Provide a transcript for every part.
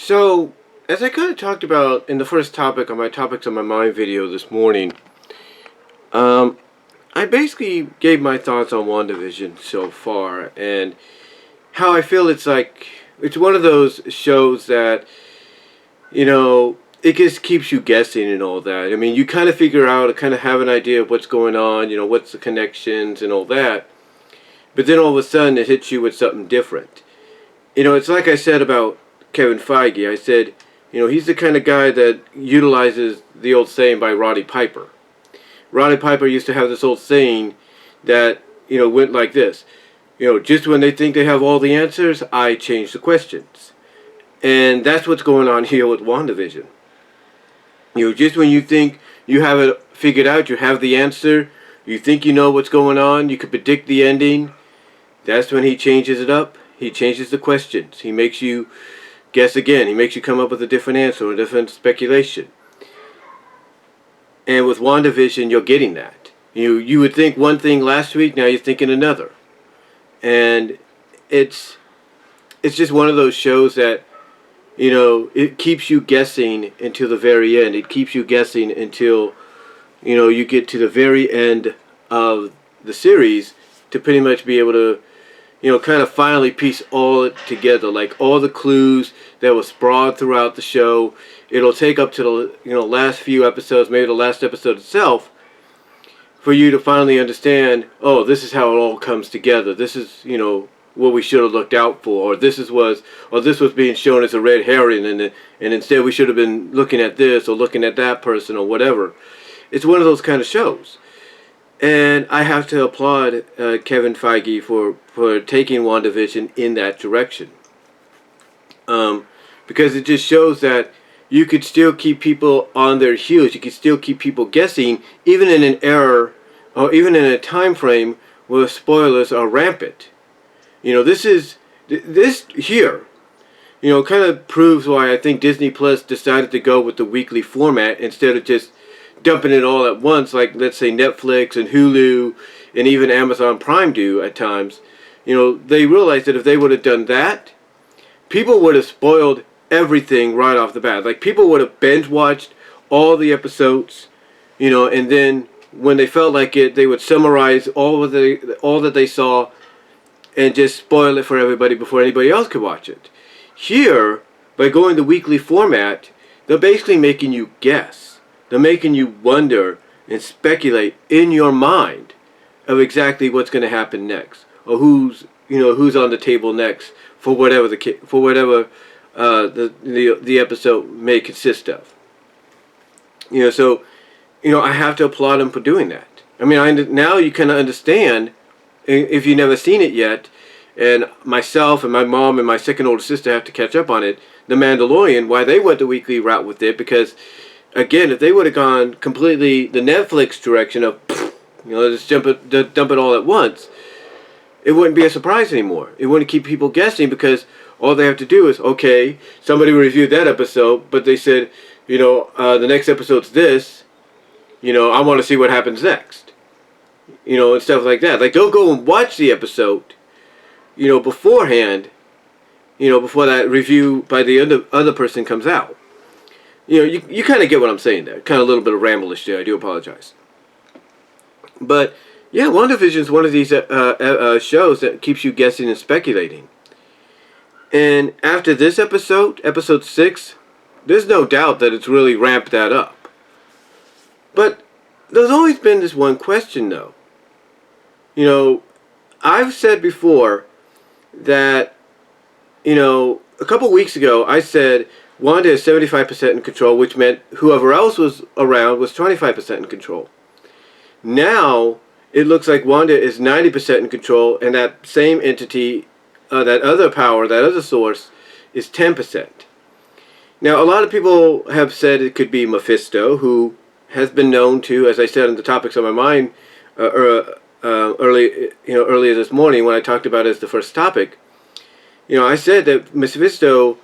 So, as I kind of talked about in the first topic on my Topics on My Mind video this morning, um, I basically gave my thoughts on WandaVision so far and how I feel it's one of those shows that, it just keeps you guessing and all that. I mean, you kind of figure out, kind of have an idea of what's going on, what's the connections and all that. But then all of a sudden it hits you with something different. It's like I said about Kevin Feige. I said, he's the kind of guy that utilizes the old saying by Roddy Piper. Roddy Piper used to have this old saying that, went like this. Just when they think they have all the answers, I change the questions. And that's what's going on here with WandaVision. Just when you think you have it figured out, you have the answer, you think you know what's going on, you can predict the ending, that's when he changes it up. He changes the questions. He makes you guess again. He makes you come up with a different answer or a different speculation. And with WandaVision, you're getting that. You would think one thing last week, now you're thinking another. And it's just one of those shows that, it keeps you guessing until the very end. It keeps you guessing until, you get to the very end of the series to pretty much be able to, kind of finally piece all it together. Like all the clues that were sprawled throughout the show. It'll take up to the, last few episodes, maybe the last episode itself, for you to finally understand, oh, this is how it all comes together. This is, what we should have looked out for, or this was being shown as a red herring, and instead we should have been looking at this or looking at that person or whatever. It's one of those kind of shows. And I have to applaud Kevin Feige for taking WandaVision in that direction. Because it just shows that you could still keep people on their heels. You could still keep people guessing, even in an era, or even in a time frame where spoilers are rampant. This here, kind of proves why I think Disney Plus decided to go with the weekly format instead of just dumping it all at once, like let's say Netflix and Hulu and even Amazon Prime do at times. They realized that if they would have done that, people would have spoiled everything right off the bat. Like people would have binge watched all the episodes, and then when they felt like it, they would summarize all that they saw and just spoil it for everybody before anybody else could watch it. Here, by going the weekly format, they're basically making you guess. They're making you wonder and speculate in your mind of exactly what's going to happen next, or who's on the table next for whatever the episode may consist of. So I have to applaud them for doing that. I mean, now you kind of understand, if you've never seen it yet, and myself and my mom and my second older sister have to catch up on it, The Mandalorian, why they went the weekly route with it, because again, if they would have gone completely the Netflix direction of, just dump it all at once, it wouldn't be a surprise anymore. It wouldn't keep people guessing, because all they have to do is, okay, somebody reviewed that episode, but they said, the next episode's this, I want to see what happens next. And stuff like that. Like, they'll go and watch the episode, beforehand, before that review by the other person comes out. You kind of get what I'm saying there. Kind of a little bit of ramble-ish there. I do apologize. But, yeah, WandaVision is one of these shows that keeps you guessing and speculating. And after this episode 6, there's no doubt that it's really ramped that up. But there's always been this one question, though. I've said before that, a couple weeks ago, I said Wanda is 75% in control, which meant whoever else was around was 25% in control. Now, it looks like Wanda is 90% in control, and that same entity, that other power, that other source, is 10%. Now, a lot of people have said it could be Mephisto, who has been known to, as I said in the Topics on My Mind earlier this morning when I talked about it as the first topic. I said that Mephisto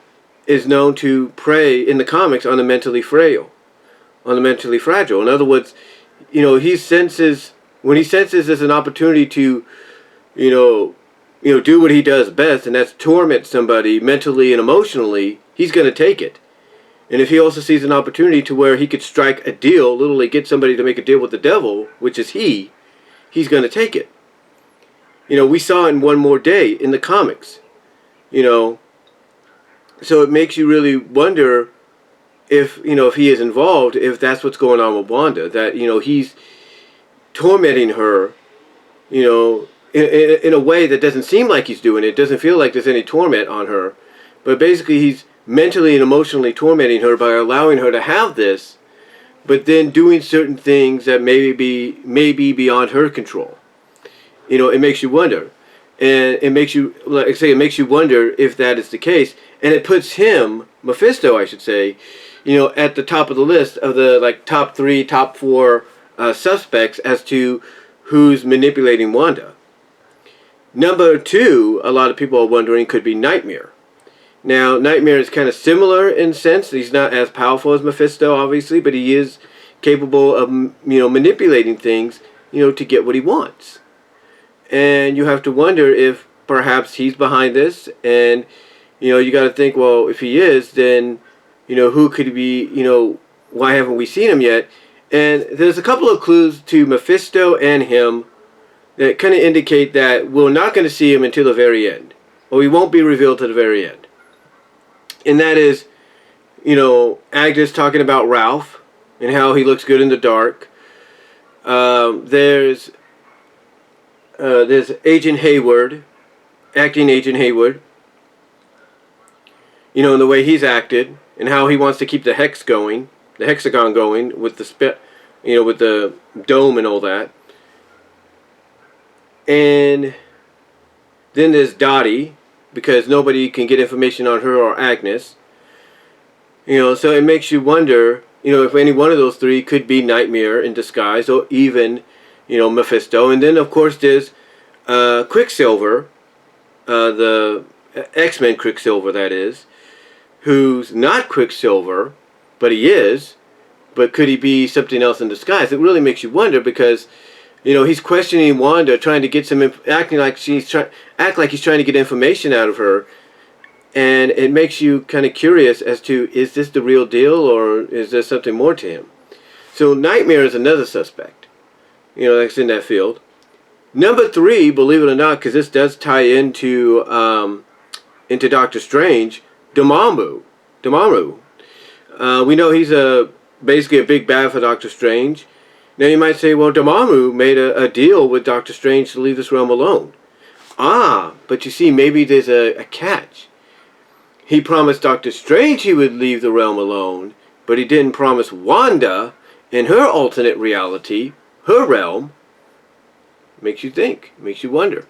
is known to prey in the comics on the mentally fragile. In other words, he senses, when he senses there's an opportunity to, do what he does best, and that's torment somebody mentally and emotionally, he's going to take it. And if he also sees an opportunity to where he could strike a deal, literally get somebody to make a deal with the devil, which is he's going to take it. You know, we saw it in One More Day in the comics. You know, so it makes you really wonder if, you know, if he is involved, if that's what's going on with Wanda. That, you know, he's tormenting her, you know, in a way that doesn't seem like he's doing it. It doesn't feel like there's any torment on her. But basically he's mentally and emotionally tormenting her by allowing her to have this, but then doing certain things that may be beyond her control. You know, it makes you wonder. And it makes you, like I say, it makes you wonder if that is the case. And it puts him, Mephisto I should say, you know, at the top of the list of the like top 3, top 4 suspects as to who's manipulating Wanda. Number 2, a lot of people are wondering, could be Nightmare. Now, Nightmare is kind of similar in sense. He's not as powerful as Mephisto, obviously, but he is capable of, you know, manipulating things, you know, to get what he wants. And you have to wonder if perhaps he's behind this. And, you know, you got to think, well, if he is, then, you know, who could he be, you know, why haven't we seen him yet? And there's a couple of clues to Mephisto and him that kind of indicate that we're not going to see him until the very end. Or he won't be revealed to the very end. And that is, you know, Agnes talking about Ralph and how he looks good in the dark. There's Agent Hayward, acting Agent Hayward. You know, and the way he's acted and how he wants to keep the hexagon going with the you know, with the dome and all that. And then there's Dottie, because nobody can get information on her or Agnes. You know, so it makes you wonder, you know, if any one of those 3 could be Nightmare in disguise, or even, you know, Mephisto. And then, of course, there's Quicksilver, the X-Men Quicksilver, that is, who's not Quicksilver, but he is. But could he be something else in disguise? It really makes you wonder, because, you know, he's questioning Wanda, trying to get some, acting like he's trying to get information out of her, and it makes you kind of curious as to, is this the real deal, or is there something more to him? So Nightmare is another suspect, you know, that's in that field. Number 3, believe it or not, because this does tie into Doctor Strange, Dormammu. We know he's basically a big bad for Doctor Strange. Now you might say, well, Dormammu made a deal with Doctor Strange to leave this realm alone. Ah, but you see, maybe there's a catch. He promised Doctor Strange he would leave the realm alone, but he didn't promise Wanda, in her alternate reality, her realm. Makes you think, makes you wonder.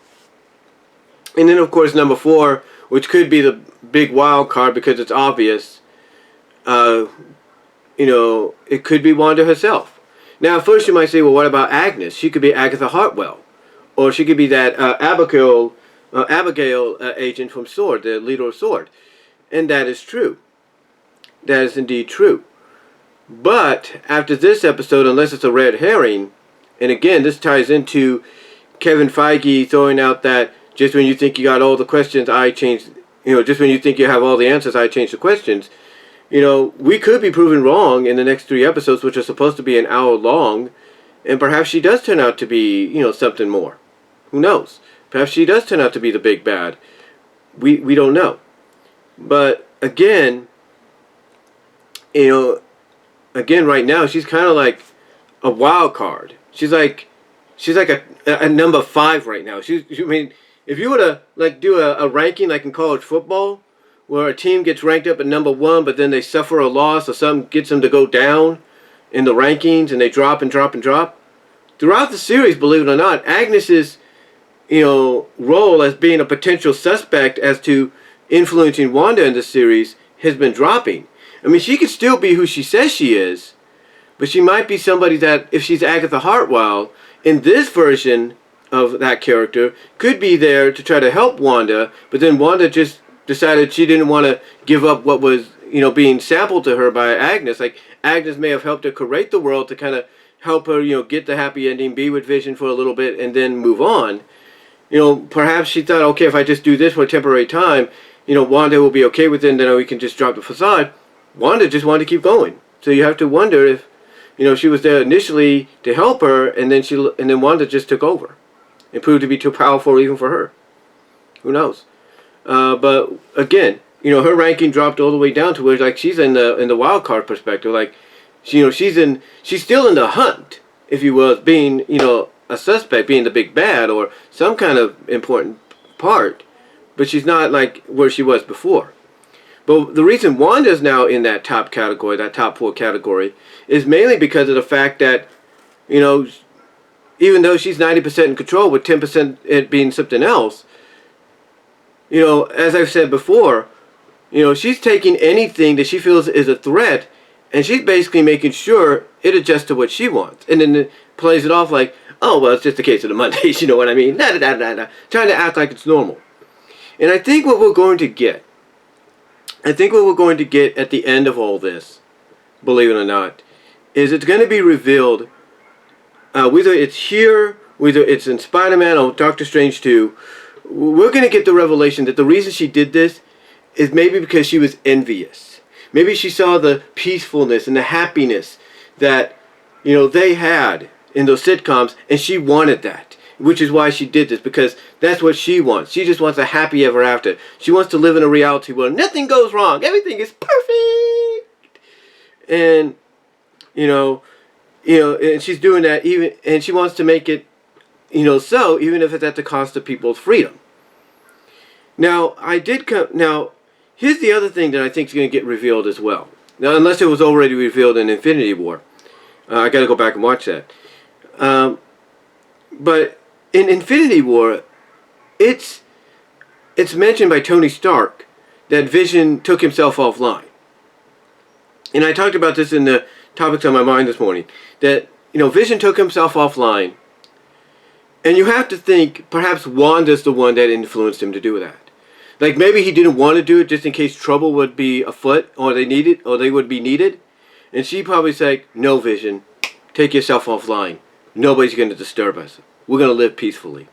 And then, of course, number 4, which could be the big wild card because it's obvious, you know, it could be Wanda herself. Now, at first you might say, well, what about Agnes? She could be Agatha Hartwell. Or she could be that Abigail agent from S.W.O.R.D., the leader of S.W.O.R.D. And that is true. That is indeed true. But after this episode, unless it's a red herring, and again, this ties into Kevin Feige throwing out that just when you think you got all the questions, I changed, you know, just when you think you have all the answers, I change the questions. You know, we could be proven wrong in the next 3 episodes, which are supposed to be an hour long, and perhaps she does turn out to be, you know, something more. Who knows? Perhaps she does turn out to be the big bad. We don't know. But again, you know, again right now she's kind of like a wild card. She's like a number 5 right now. I mean, if you were to like do a ranking like in college football, where a team gets ranked up at number 1, but then they suffer a loss or something gets them to go down in the rankings and they drop and drop and drop. Throughout the series, believe it or not, Agnes's, you know, role as being a potential suspect as to influencing Wanda in the series has been dropping. I mean, she could still be who she says she is, but she might be somebody that, if she's Agatha Hartwell, in this version of that character, could be there to try to help Wanda, but then Wanda just decided she didn't want to give up what was, you know, being sampled to her by Agnes. Like, Agnes may have helped her create the world to kind of help her, you know, get the happy ending, be with Vision for a little bit, and then move on. You know, perhaps she thought, okay, if I just do this for a temporary time, Wanda will be okay with it, and then we can just drop the facade. Wanda just wanted to keep going. So you have to wonder if, she was there initially to help her, and then Wanda just took over. It proved to be too powerful even for her. Who knows? But again, her ranking dropped all the way down to where like she's in the wild card perspective. Like, she's still in the hunt, if you will, being a suspect, being the big bad or some kind of important part. But she's not like where she was before. But the reason Wanda's now in that top category, that top 4 category, is mainly because of the fact that, even though she's 90% in control with 10% it being something else, as I've said before, she's taking anything that she feels is a threat, and she's basically making sure it adjusts to what she wants. And then it plays it off like, oh, well, it's just a case of the Mondays, you know what I mean? Trying to act like it's normal. And I think what we're going to get at the end of all this, believe it or not, is it's going to be revealed, whether it's here, whether it's in Spider-Man or Doctor Strange 2, we're going to get the revelation that the reason she did this is maybe because she was envious. Maybe she saw the peacefulness and the happiness that, they had in those sitcoms, and she wanted that. Which is why she did this, because that's what she wants. She just wants a happy ever after. She wants to live in a reality where nothing goes wrong. Everything is perfect. And, and she's doing that and she wants to make it, so, even if it's at the cost of people's freedom. Now, here's the other thing that I think is going to get revealed as well. Now, unless it was already revealed in Infinity War. I got to go back and watch that. But in Infinity War, it's mentioned by Tony Stark that Vision took himself offline. And I talked about this in the topics on my mind this morning. That, Vision took himself offline. And you have to think, perhaps Wanda's the one that influenced him to do that. Like, maybe he didn't want to do it just in case trouble would be afoot, or they would be needed. And she probably said, no, Vision, take yourself offline. Nobody's going to disturb us. We're going to live peacefully.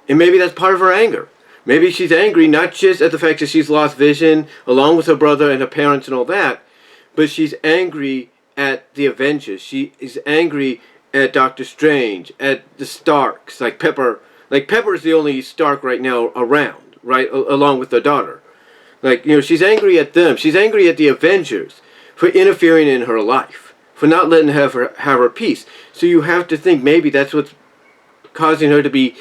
And maybe that's part of her anger. Maybe she's angry not just at the fact that she's lost Vision, along with her brother and her parents and all that, but she's angry at the Avengers. She is angry at Doctor Strange, at the Starks, like Pepper. Like, Pepper is the only Stark right now around, right, along with their daughter. Like, she's angry at them. She's angry at the Avengers for interfering in her life, for not letting her have her peace. So you have to think maybe that's what's causing her to be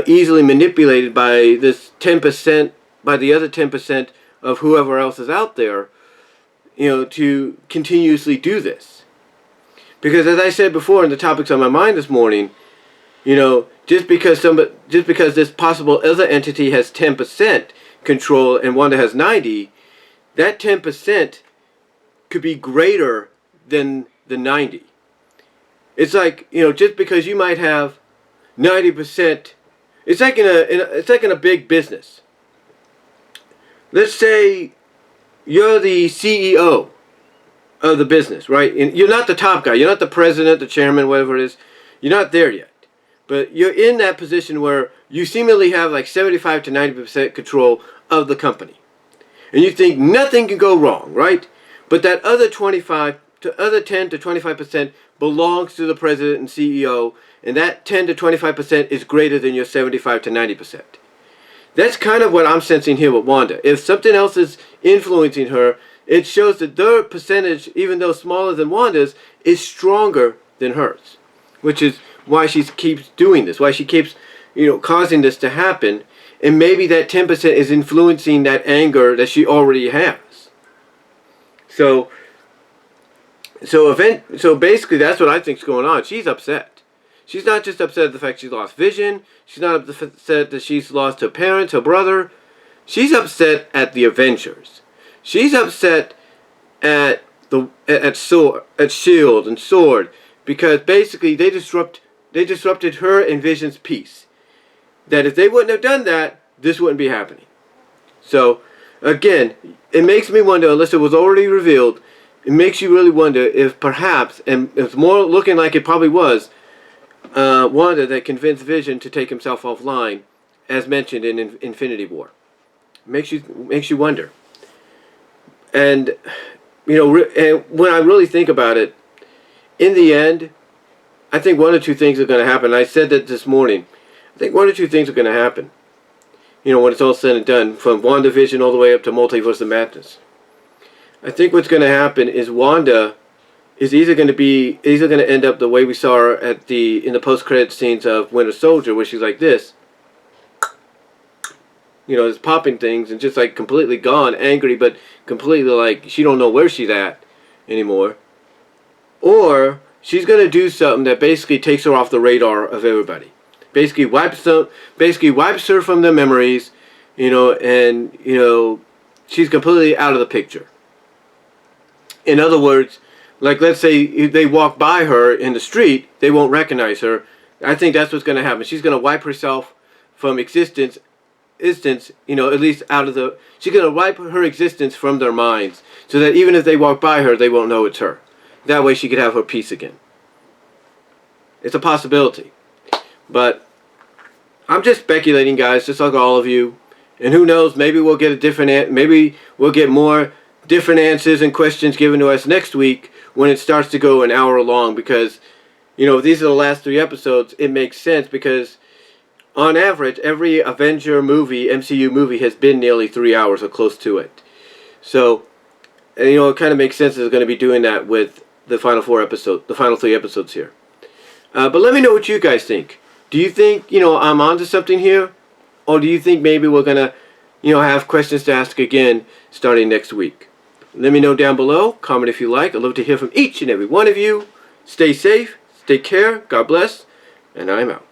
easily manipulated by this 10%, by the other 10% of whoever else is out there, to continuously do this. Because as I said before in the topics on my mind this morning, just because this possible other entity has 10% control and Wanda has 90%, that 10% could be greater than the 90%. It's like, just because you might have 90%, it's like in a big business. Let's say you're the CEO of the business, right? And you're not the top guy. You're not the president, the chairman, whatever it is. You're not there yet. But you're in that position where you seemingly have like 75 to 90% control of the company. And you think nothing can go wrong, right? But that other 10 to 25% belongs to the president and CEO, and that 10 to 25% is greater than your 75 to 90%. That's kind of what I'm sensing here with Wanda. If something else is influencing her, it shows that their percentage, even though smaller than Wanda's, is stronger than hers. Which is why she keeps doing this, why she keeps, causing this to happen. And maybe that 10% is influencing that anger that she already has. So basically that's what I think's going on. She's upset. She's not just upset at the fact she lost Vision. She's not upset that she's lost her parents, her brother. She's upset at the Avengers. She's upset at S.H.I.E.L.D. and S.W.O.R.D. because basically they disrupted her and Vision's peace. That if they wouldn't have done that, this wouldn't be happening. So again, it makes me wonder, unless it was already revealed, it makes you really wonder if perhaps, and it's more looking like it probably was, Wanda that convinced Vision to take himself offline, as mentioned in Infinity War. Makes you wonder. And and when I really think about it, in the end, I think one or two things are going to happen. I said that this morning. I think one or two things are going to happen. When it's all said and done, from WandaVision all the way up to Multiverse of Madness. I think what's going to happen is Wanda is either going to end up the way we saw her in the post-credit scenes of Winter Soldier, where she's like this, just popping things and just like completely gone, angry, but completely like she don't know where she's at anymore. Or she's going to do something that basically takes her off the radar of everybody. Basically wipes her from their memories, and she's completely out of the picture. In other words, like let's say if they walk by her in the street, they won't recognize her. I think that's what's going to happen. She's going to wipe herself from existence, at least out of the... She's going to wipe her existence from their minds, so that even if they walk by her, they won't know it's her. That way she could have her peace again. It's a possibility. But I'm just speculating, guys, just like all of you. And who knows, maybe we'll get more different answers and questions given to us next week when it starts to go an hour long, because these are the last 3 episodes. It makes sense because on average every Avenger movie, MCU movie, has been nearly 3 hours or close to it. So it kind of makes sense that they're going to be doing that with the final 3 episodes here. But let me know what you guys think. Do you think I'm onto something here, or do you think maybe we're gonna have questions to ask again starting next week? Let me know down below. Comment if you like. I'd love to hear from each and every one of you. Stay safe. Take care. God bless. And I'm out.